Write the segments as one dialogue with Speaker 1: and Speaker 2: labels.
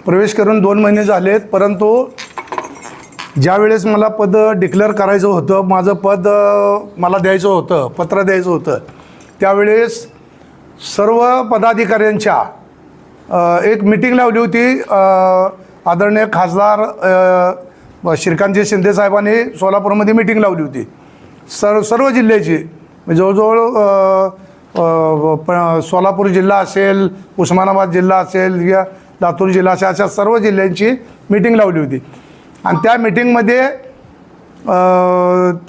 Speaker 1: प्रवेश करून 2 महिने झालेत, परंतु ज्या वेळेस मला पद डिक्लेअर करायचं होतं, माझं पद मला द्यायचं होतं, पत्र द्यायचं होतं, त्यावेळेस सर्व पदाधिकाऱ्यांच्या एक मीटिंग लावली होती. आदरणीय खासदार श्रीकांतजी शिंदे साहेबांनी सोलापूरमध्ये मीटिंग लावली होती सर्व जिल्ह्याची. जवळजवळ सोलापूर जिल्हा असेल, उस्मानाबाद जिल्हा असेल या लातूर जिल्हा असेल, अशा सर्व जिल्ह्यांची मीटिंग लावली होती. आणि त्या मीटिंगमध्ये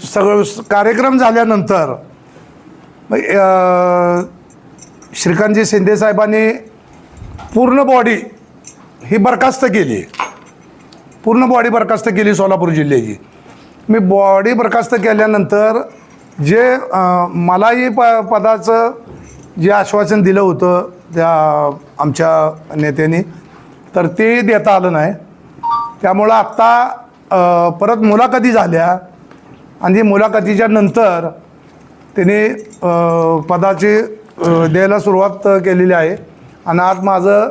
Speaker 1: सगळं कार्यक्रम झाल्यानंतर श्रीकांतजी शिंदे साहेबांनी पूर्ण बॉडी ही बरखास्त केली, पूर्ण बॉडी बरखास्त केली सोलापूर जिल्ह्याची. मी बॉडी बरखास्त केल्यानंतर जे मलाही पदाचं जे आश्वासन दिलं होतं त्या आमच्या नेत्यांनी, तर ते देता आलं नाही. त्यामुळं आत्ता परत मुलाखती झाल्या आणि मुलाखतीच्या नंतर त्यांनी पदाची द्यायला सुरुवात केलेली आहे. आणि आज माझं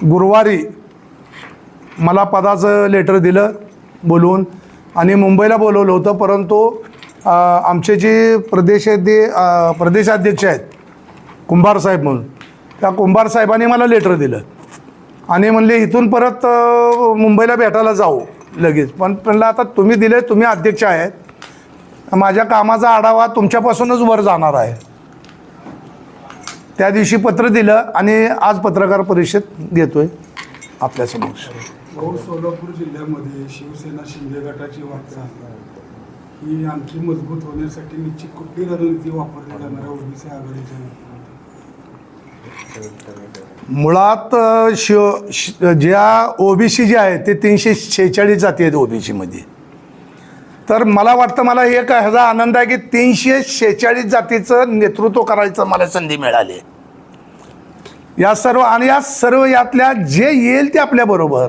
Speaker 1: गुरुवारी मला पदाचं लेटर दिलं बोलवून आणि मुंबईला बोलवलं होतं. परंतु आमचे जे प्रदेशाध्यक्ष आहेत कुंभार साहेब म्हणून, त्या कुंभार साहेबांनी मला लेटर दिलं आणि म्हणले इथून परत मुंबईला भेटायला जाऊ लगेच. पण म्हणलं आता तुम्ही दिले, तुम्ही अध्यक्ष आहेत, माझ्या कामाचा आढावा तुमच्यापासूनच वर जाणार आहे. त्या दिवशी पत्र दिलं आणि आज पत्रकार परिषद घेतोय आपल्यासमोर.
Speaker 2: सोलापूर जिल्ह्यामध्ये शिवसेना शिंदे गटाची वाटचाल ही आणखी मजबूत होण्यासाठी निश्चित कुठली रणनीती वापरली जाणार ओबीसी आघाडीच्या?
Speaker 1: मुळात ज्या ओबीसी जे आहेत ते 346 जाती आहेत ओबीसीमध्ये. तर मला वाटतं, मला एक ह्याचा आनंद आहे की 346 जातीचं नेतृत्व करायचं मला संधी मिळाली. या सर्व आणि या सर्व यातल्या जे येईल ते आपल्याबरोबर,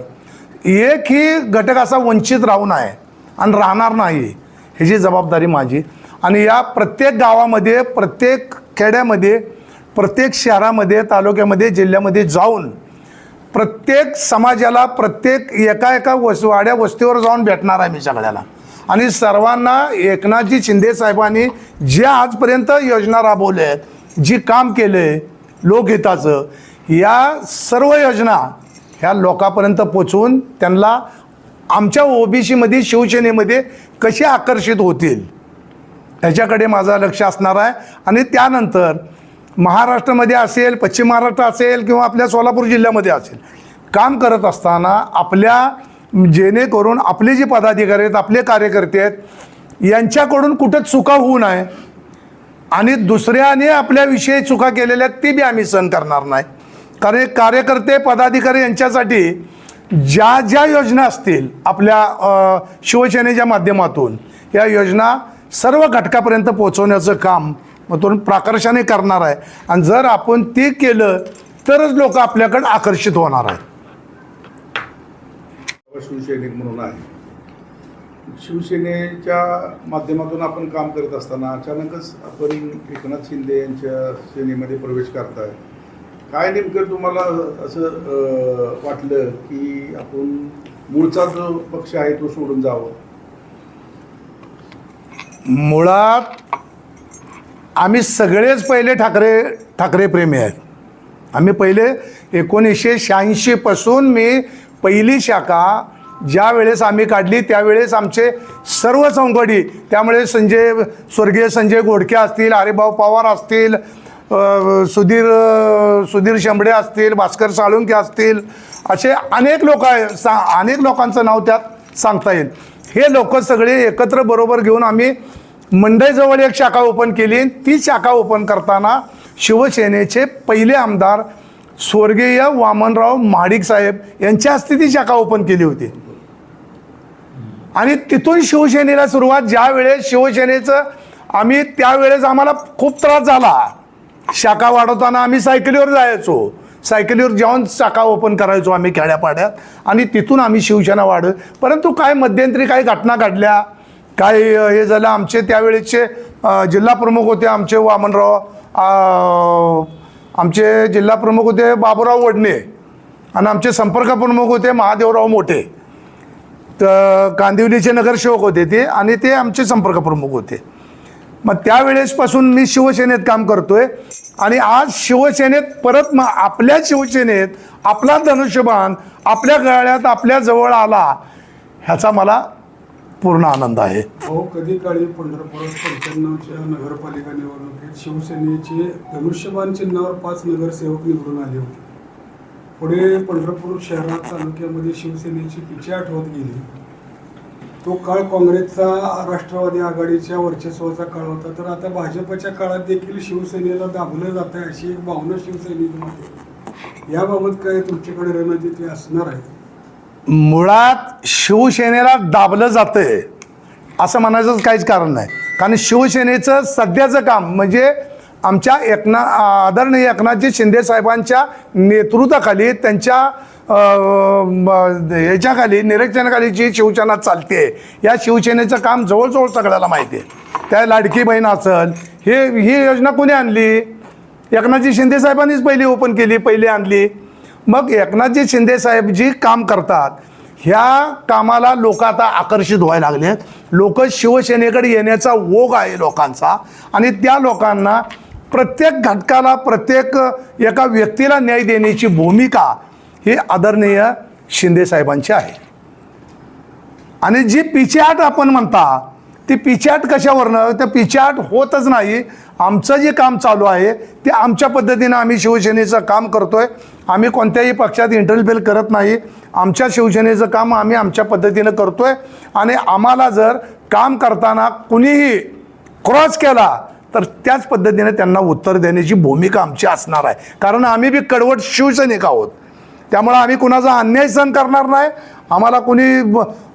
Speaker 1: एकही घटक असा वंचित राहू नये आणि राहणार नाही, ह्याची जबाबदारी माझी. आणि या प्रत्येक गावामध्ये, प्रत्येक खेड्यामध्ये, प्रत्येक शहरामध्ये, तालुक्यामध्ये, जिल्ह्यामध्ये जाऊन प्रत्येक समाजाला, प्रत्येक एका वाड्या वस्तीवर जाऊन भेटणार आहे मी सगळ्याला. आणि सर्वांना एकनाथजी शिंदे साहेबांनी जे आजपर्यंत योजना राबवल्या आहेत, जी काम केलं आहे लोकहिताचं, या सर्व योजना ह्या लोकांपर्यंत पोचवून त्यांना आमच्या ओबीसीमध्ये, शिवसेनेमध्ये कसे आकर्षित होतील ह्याच्याकडे माझं लक्ष असणार आहे. आणि त्यानंतर महाराष्ट्रामध्ये असेल, पश्चिम महाराष्ट्र असेल किंवा आपल्या सोलापूर जिल्ह्यामध्ये असेल, काम करत असताना आपल्या जेणेकरून आपले जे पदाधिकारी आहेत, आपले कार्यकर्ते आहेत, यांच्याकडून कुठं चुका होऊ नये आणि दुसऱ्याने आपल्याविषयी चुका केलेल्या ती बी आम्ही सहन करणार नाही. कारण कार्यकर्ते, पदाधिकारी यांच्यासाठी ज्या ज्या योजना असतील आपल्या शिवसेनेच्या माध्यमातून, या योजना सर्व घटकापर्यंत पोहोचवण्याचं काम मग प्राकर्षाने करणार आहे. आणि जर आपण ते केलं तरच लोक आपल्याकडे आकर्षित होणार आहेत.
Speaker 3: शिवसैनिक म्हणून आहे, शिवसेनेच्या माध्यमातून आपण काम करत असताना अचानकच आपण एकनाथ शिंदे यांच्या सेनेमध्ये प्रवेश करताय. काय नेमकं तुम्हाला असं वाटलं की आपण मूळचा जो पक्ष आहे तो सोडून जावं?
Speaker 1: मुळात आम्ही सगळेच पहिले ठाकरे प्रेमी आहेत. आम्ही पहिले 1986 पासून मी पहिली शाखा ज्या वेळेस आम्ही काढली त्यावेळेस आमचे सर्व संघटनी, त्यामुळे स्वर्गीय संजय गोडके असतील, हरिभाऊ पवार असतील, सुधीर शेंबडे असतील, भास्कर साळुंके असतील, असे अनेक लोक अनेक लोकांचं नाव त्यात सांगता येईल. हे लोक सगळे एकत्र बरोबर घेऊन आम्ही मंडईजवळ एक शाखा ओपन केली. ती शाखा ओपन करताना शिवसेनेचे पहिले आमदार स्वर्गीय वामनराव महाडिक साहेब यांच्या हस्ते ती शाखा ओपन केली होती. आणि तिथून शिवसेनेला सुरुवात. ज्या वेळेस शिवसेनेचं आम्ही त्यावेळेस आम्हाला खूप त्रास झाला. शाखा वाढवताना आम्ही सायकलीवर जायचो, सायकलीवर जाऊन शाखा ओपन करायचो आम्ही खेड्यापाड्यात, आणि तिथून आम्ही शिवसेना वाढ. परंतु काय मध्यंतरी काही घटना घडल्या, काय हे झालं. आमचे त्यावेळेचे जिल्हा प्रमुख होते आमचे वामनराव, आमचे जिल्हा प्रमुख होते बाबूराव वडणे, आणि आमचे संपर्क प्रमुख होते महादेवराव मोठे, तर कांदिवलीचे नगरसेवक होते ते, आणि ते आमचे संपर्क प्रमुख होते. मग त्यावेळेसपासून मी शिवसेनेत काम करतोय आणि आज शिवसेनेत परत मग आपल्या शिवसेनेत आपला धनुष्यबाण आपल्या गळ्यात आपल्या जवळ आला, ह्याचा मला पूर्ण आनंद आहे.
Speaker 2: हो, कधी काळी पंढरपुरात 95च्या नगरपालिका निवडणुकीत शिवसेनेचे धनुष्यबाण चिन्हावर 5 नगरसेवक निवडून आले होते. पुढे पंढरपूर शहरात तालुक्यामध्ये शिवसेनेची पिछेहाट होत गेली. तो काळ काँग्रेसचा राष्ट्रवादी आघाडीच्या वर्चस्वाचा काळ होता. तर आता भाजपच्या काळात देखील शिवसेनेला दाबलं जात आहे अशी एक भावना शिवसैनिकांमध्ये. याबाबत काय तुमच्याकडे रणनीती असणार आहे?
Speaker 1: मुळात शिवसेनेला दाबलं जातंय असं म्हणायचं काहीच कारण नाही. कारण शिवसेनेचं सध्याचं काम म्हणजे आमच्या आदरणीय एकनाथजी शिंदे साहेबांच्या नेतृत्वाखाली, त्यांच्या याच्याखाली, निरीक्षणाखाली जी शिवसेना चालते, या शिवसेनेचं काम जवळजवळ सगळ्याला माहिती आहे. त्या लाडकी बहीण असेल, ही योजना कोणी आणली? एकनाथजी शिंदे साहेबांनीच पहिली ओपन केली, पहिली आणली. मग एकनाथजी शिंदे साहेब जी काम करतात, ह्या कामाला लोक आता आकर्षित व्हायला लागलेत. लोक शिवसेनेकडे येण्याचा ओघ आहे लोकांचा, आणि त्या लोकांना प्रत्येक घटकाला, प्रत्येक एका व्यक्तीला न्याय देण्याची भूमिका ही आदरणीय शिंदे साहेबांची आहे. आणि जी पिछेहाट आपण म्हणता, ती पिछेहाट कशावरनं? त्या पिछेहाट होतच नाही. आमचं जे काम चालू आहे ते आमच्या पद्धतीनं आम्ही शिवसेनेचं काम करतोय. आम्ही कोणत्याही पक्षात इंटरफेअर करत नाही. आमच्या शिवसेनेचं काम आम्ही आमच्या पद्धतीनं करतोय. आणि आम्हाला जर काम करताना कुणीही क्रॉस केला तर त्याच पद्धतीने त्यांना उत्तर देण्याची भूमिका आमची असणार आहे. कारण आम्ही बी कडवट शिवसैनिक आहोत. त्यामुळे आम्ही कुणाचा अन्याय सहन करणार नाही. आम्हाला कुणी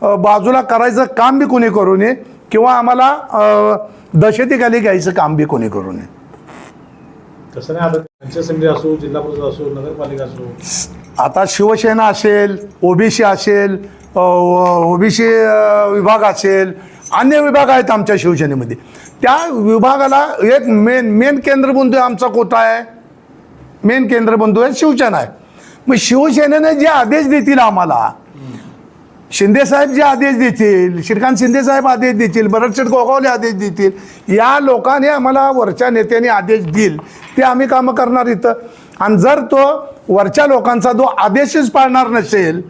Speaker 1: बाजूला करायचं काम बी कोणी करू नये, किंवा आम्हाला दहशतीखाली घ्यायचं काम बी कोणी करू नये.
Speaker 4: तसं नाही, आता पंचायत समिती असो, जिल्हा परिषद असो, नगरपालिका असो,
Speaker 1: आता शिवसेना असेल, ओबीसी असेल, ओबीसी विभाग असेल, अन्य विभाग आहेत आमच्या शिवसेनेमध्ये. त्या विभागाला एक मेन केंद्रबिंदू आमचा कोटा आहे. मेन केंद्रबिंदू आहे शिवसेना आहे. मग शिवसेनेने जे आदेश देतील आम्हाला, शिंदे साहेब जे आदेश देतील, श्रीकांत शिंदे साहेब आदेश देतील, भरतशेठ गोगावले आदेश देतील, या लोकांनी आम्हाला वरच्या नेत्यांनी आदेश देईल ते आम्ही कामं करणार इथं. आणि जर तो वरच्या लोकांचा जो आदेशच पाळणार नसेल,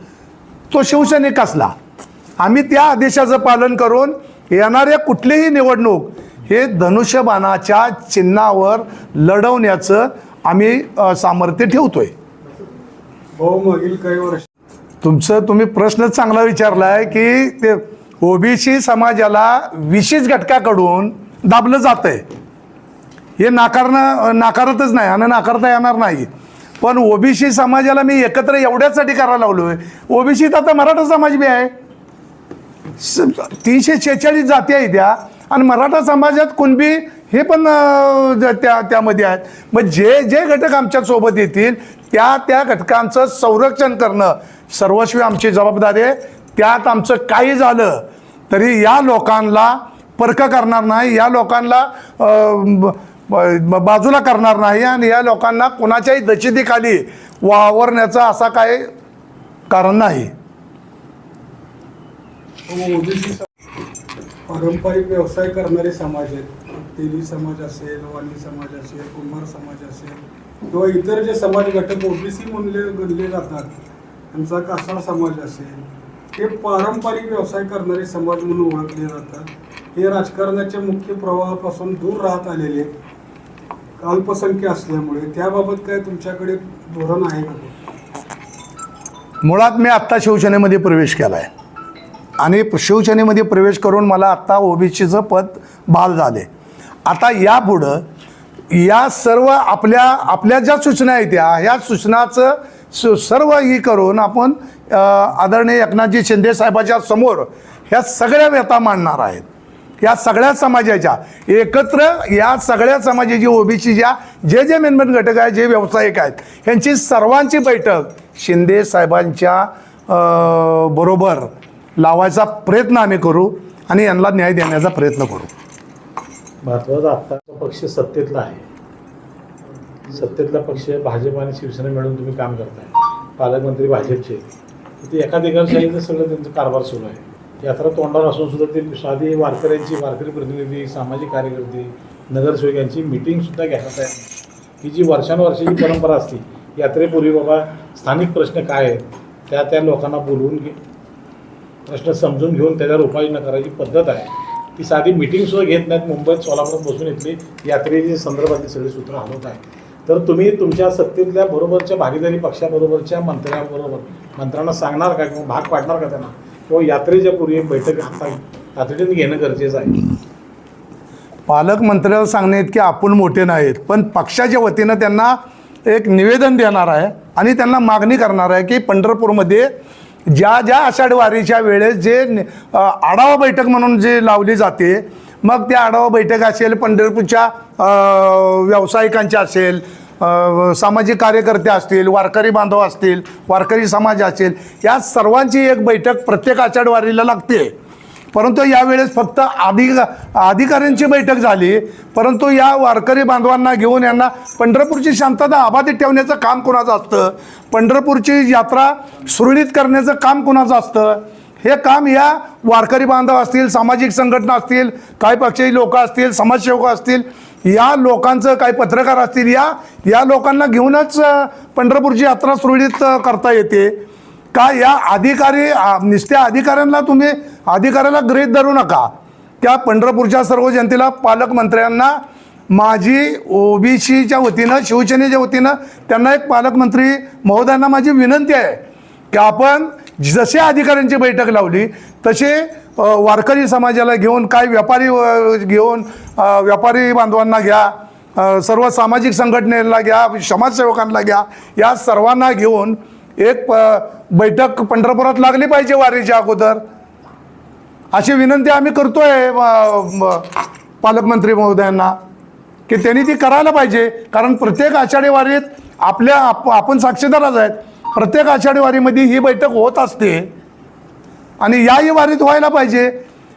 Speaker 1: तो शिवसैनिक कसला? आम्ही त्या आदेशाचं पालन करून येणाऱ्या कुठलीही निवडणूक हे धनुष्यबाणाच्या चिन्हावर लढवण्याचं आम्ही सामर्थ्य ठेवतोय.
Speaker 2: भाऊ, मागील काही वर्ष
Speaker 1: तुम्ही प्रश्न चांगला विचारला आहे की ते ओबीसी समाजाला विशेष घटकाकडून दाबलं जातंय, हे नाकारतच नाही आणि नाकारता येणार नाही. पण ओबीसी समाजाला मी एकत्र एवढ्यासाठी करायला लागलोय. ओबीसीत आता मराठा समाज बी आहे, 346 जाती आहेत त्या, आणि मराठा समाजात कुणबी हे पण त्यामध्ये आहेत. मग जे घटक आमच्या सोबत येतील त्या घटकांचं संरक्षण करणं सर्वस्वी आमची जबाबदारी आहे. त्यात आमचं काही झालं तरी या लोकांना परक करणार नाही, या लोकांना बाजूला करणार नाही, आणि या लोकांना कोणाच्याही दहशतीखाली वावरण्याचा असा काही कारण नाही.
Speaker 2: ओबीसी पारंपरिक व्यवसाय करणारे समाज आहेत. तेली समाज असेल, वाणी समाज असेल, कुंभार समाज असेल, किंवा इतर जे समाज घटक ओबीसी गणले जातात, त्यांचा कासार समाज असेल, हे पारंपरिक व्यवसाय करणारे समाज म्हणून ओळखले जातात. हे राजकारणाच्या मुख्य प्रवाहापासून दूर राहत आलेले अल्पसंख्य असल्यामुळे त्याबाबत काय तुमच्याकडे धोरण आहे का?
Speaker 1: मुळात मी आत्ता शिवसेनेमध्ये प्रवेश केला आहे, आणि शिवसेनेमध्ये प्रवेश करून मला आत्ता ओबीसीचं पद बहाल झाले. आता यापुढं या सर्व आपल्या ज्या सूचना आहेत ह्या सूचनाचं सर्व ही करून आपण आदरणीय एकनाथजी शिंदे साहेबाच्या समोर ह्या सगळ्या व्यथा मांडणार आहेत. या सगळ्या समाजाच्या एकत्र, या सगळ्या समाजाची ओबीसीच्या जे मेन घटक आहेत, जे व्यावसायिक आहेत, ह्यांची सर्वांची बैठक शिंदे साहेबांच्या बरोबर लावायचा प्रयत्न आम्ही करू आणि यांना न्याय देण्याचा प्रयत्न करू.
Speaker 4: महत्त्वाचा आत्ताचा पक्ष सत्तेतला आहे. सत्तेतला पक्ष भाजप आणि शिवसेना मिळून तुम्ही काम करताय. पालकमंत्री भाजपचे, ते एकाधिकारशाहीचं सगळं त्यांचं कारभार सुरू आहे. यात्रा तोंडावर असून सुद्धा ते साधी वारकरी प्रतिनिधी, सामाजिक कार्यकर्ते, नगरसेवकांची मिटिंगसुद्धा घ्यायला तयार नाही. ही जी वर्षानुवर्षाची परंपरा असते, यात्रेपूर्वी बाबा स्थानिक प्रश्न काय आहेत त्या लोकांना बोलवून प्रश्न समजून घेऊन त्याच्यावर उपाययोजना करायची पद्धत आहे. ती साधी मिटिंगसुद्धा घेत नाहीत. मुंबईत सोलापुरात बसून इथली यात्रेची संदर्भातली सगळी सूत्र हलवत आहे. तर तुम्ही तुमच्या सत्तेतल्या बरोबरच्या भागीदारी पक्षाबरोबरच्या मंत्र्यांना सांगणार का किंवा भाग पाडणार का त्यांना, किंवा यात्रेच्या पूर्वी बैठक तातडीने घेणं गरजेचं आहे?
Speaker 1: पालकमंत्र्याला सांगणे इतके आपण मोठे नाहीत, पण पक्षाच्या वतीनं त्यांना एक निवेदन देणार आहे आणि त्यांना मागणी करणार आहे की पंढरपूरमध्ये ज्या आषाढी वारीच्या वेळेस जे आढावा बैठक म्हणून जे लावली जाते, मग त्या आढावा बैठक असेल, पंढरपूरच्या व्यावसायिकांच्या असेल, सामाजिक कार्यकर्ते असतील, वारकरी बांधव असतील, वारकरी समाज असेल, या सर्वांची एक बैठक प्रत्येक आषाढी वारीला लागते. परंतु यावेळेस फक्त अधिकाऱ्यांची बैठक झाली, परंतु या वारकरी बांधवांना घेऊन यांना पंढरपूरची शांतता अबाधित ठेवण्याचं काम कोणाचं असतं, पंढरपूरची यात्रा सुरळीत करण्याचं काम कोणाचं असतं, हे काम या वारकरी बांधव असतील, सामाजिक संघटना असतील, काही पक्षी लोक असतील, समाजसेवक असतील, या लोकांचं, काही पत्रकार असतील, या लोकांना घेऊनच पंढरपूरची यात्रा सुरळीत करता येते का? या नुसत्या अधिकाऱ्यांना तुम्ही अधिकाऱ्याला गृहीत धरू नका. त्या पंढरपूरच्या सर्व जनतेला, पालकमंत्र्यांना माझी ओबीसीच्या वतीनं, शिवसेनेच्या वतीनं त्यांना एक पालकमंत्री महोदयांना माझी विनंती आहे की आपण जसे अधिकाऱ्यांची बैठक लावली तसे वारकरी समाजाला घेऊन, काय व्यापारी घेऊन, व्यापारी बांधवांना घ्या, सर्व सामाजिक संघटनेला घ्या, समाजसेवकांना घ्या, या सर्वांना घेऊन एक बैठक पंढरपुरात लागली पाहिजे वारीच्या अगोदर, अशी विनंती आम्ही करतोय पालकमंत्री महोदयांना की त्यांनी ती करायला पाहिजे. कारण प्रत्येक आषाढी वारीत आपण साक्षीदारच आहेत. प्रत्येक आषाढी वारीमध्ये ही बैठक होत असते आणि याही वारीत व्हायला पाहिजे.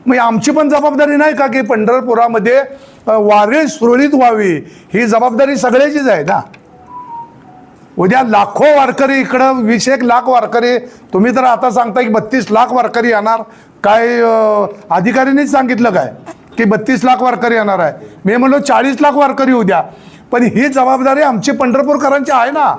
Speaker 1: मग आमची पण जबाबदारी नाही का की पंढरपुरामध्ये वारी सुरळीत व्हावी, ही जबाबदारी सगळ्याचीच आहे ना. उद्या लाखो वारकरी इकडं 20-1 लाख वारकरी, तुम्ही तर आता सांगता की 32 लाख वारकरी येणार, काय अधिकाऱ्यांनीच सांगितलं काय की 32 लाख वारकरी येणार आहे. मी म्हणलो 40 लाख वारकरी उद्या, पण ही जबाबदारी आमची पंढरपूरकरांची आहे ना.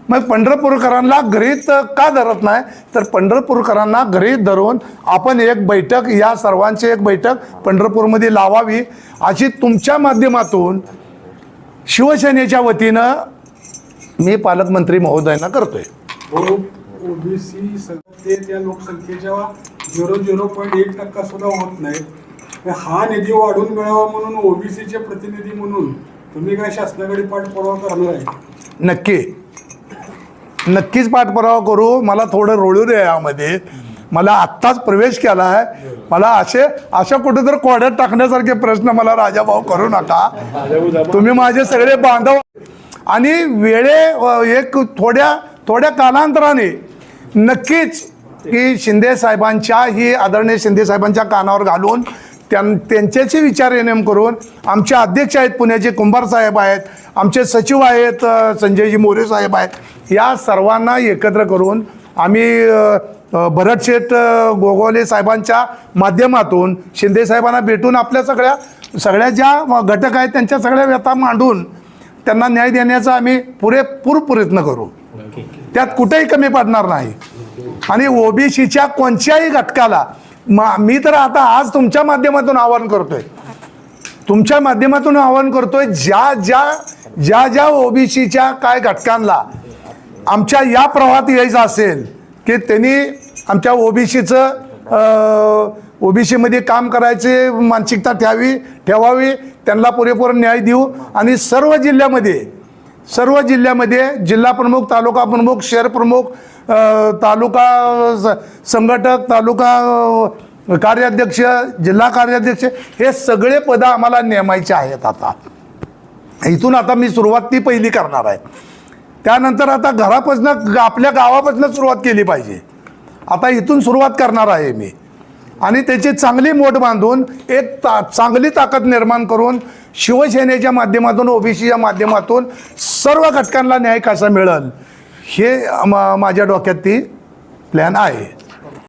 Speaker 1: मग पंढरपूरकरांना गृहीत का धरत नाही, तर पंढरपूरकरांना गृहीत धरून आपण एक बैठक, या सर्वांची एक बैठक पंढरपूरमध्ये लावावी, अशी तुमच्या माध्यमातून शिवसेनेच्या वतीनं मी पालकमंत्री महोदयांना करतोय.
Speaker 2: ओबीसी ते त्या लोकसंख्येच्या 0.1% सुद्धा होत नाही. हा निधी वाढून मिळावा म्हणून ओबीसीचे प्रतिनिधी म्हणून तुम्ही काय शासनाकडे पाठपुरावा करणार आहे? नक्कीच पाठपुरावा करू. मला थोडं रोळू द्या यामध्ये. मला आत्ताच प्रवेश केला आहे. मला अशा कुठेतरी कोड्यात टाकण्यासारखे प्रश्न मला राजाभाऊ करू नका. तुम्ही माझे सगळे बांधव आणि एक थोड्या कालांतराने नक्कीच की शिंदे साहेबांच्या, ही आदरणीय शिंदे साहेबांच्या कानावर घालून त्यांच्याचे विचार विनिमय करून, आमचे अध्यक्ष आहेत पुण्याचे कुंभार साहेब आहेत, आमचे सचिव आहेत संजयजी मोरे साहेब आहेत, या सर्वांना एकत्र करून आम्ही भरत शेठ गोगोले साहेबांच्या माध्यमातून शिंदे साहेबांना भेटून आपल्या सगळ्या ज्या घटक आहेत त्यांच्या सगळ्या व्यथा मांडून त्यांना न्याय देण्याचा आम्ही पुरेपूर प्रयत्न करू. त्यात कुठेही कमी पडणार नाही. आणि ओबीसीच्या कोणत्याही घटकाला मी तर आता आज तुमच्या माध्यमातून आवाहन करतोय, ज्या ओबीसीच्या काय घटकांना आमच्या या प्रवाहात यायचं असेल की त्यांनी आमच्या ओबीसीमध्ये काम करायचे मानसिकता ठेवावी, त्यांना पुरेपूर न्याय देऊ. आणि सर्व जिल्ह्यामध्ये जिल्हा प्रमुख, तालुका प्रमुख, शहर प्रमुख, तालुका संघटक, तालुका कार्याध्यक्ष, जिल्हा कार्याध्यक्ष, हे सगळे पदं आम्हाला नेमायचे आहेत. आता इथून आता मी सुरुवात ती पहिली करणार आहे. त्यानंतर आता घरापासून, आपल्या गावापासून सुरुवात केली पाहिजे. आता इथून सुरुवात करणार आहे मी. आणि त्याची चांगली मोठ बांधून एक चांगली ताकद निर्माण करून शिवसेनेच्या माध्यमातून, ओबीसीच्या माध्यमातून सर्व घटकांना न्याय कसा मिळेल
Speaker 1: हे माझ्या डोक्यात ती प्लॅन आहे.